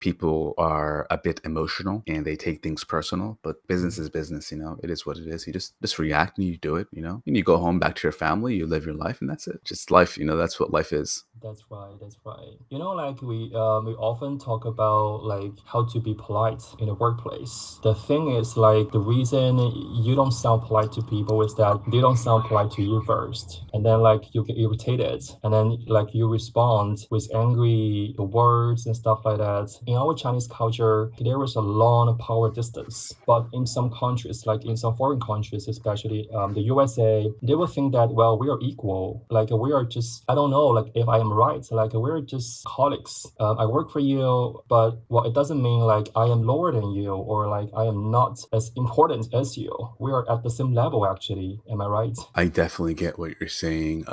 people are a bit emotional and they take things personal, but business Mhm. is business, it is what it is. You just react and you do it, and you go home back to your family, you live your life and that's it. Just life, that's what life is. That's right. That's right. Like we often talk about like how to be polite in the workplace. The thing is like the reason you don't sound polite to people is that they don't sound polite to you first, and then like you get irritated, and then like you respond with angry words and stuff like that. In our Chinese culture, there is a long power distance, but in some countries, like in some foreign countries, especially the USA, they will think that well we are equal, like we are just I don't know like if I am right, like we're just colleagues. I work for you, but well it doesn't mean like I am lower than you or like I am not as important as you. We are at the same level actually. Am I right? I definitely get what you're saying.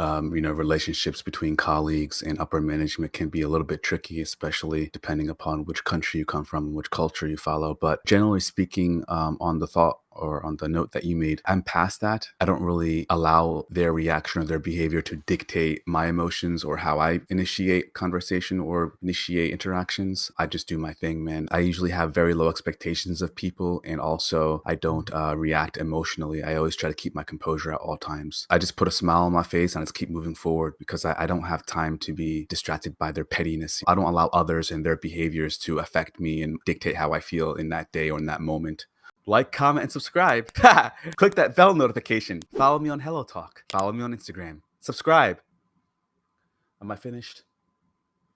Relationships between colleagues and upper management can be a little bit tricky, especially depending upon which country you come from and which culture you follow. But generally speaking, on the thought or on the note that you made, I'm past that. I don't really allow their reaction or their behavior to dictate my emotions or how I initiate conversation or initiate interactions. I just do my thing, man. I usually have very low expectations of people, and also I don't react emotionally. I always try to keep my composure at all times. I just put a smile on my face and I just keep moving forward because I don't have time to be distracted by their pettiness. I don't allow others and their behaviors to affect me and dictate how I feel in that day or in that moment. Like, comment, and subscribe. Click that bell notification. Follow me on HelloTalk. Follow me on Instagram. Subscribe. Am I finished?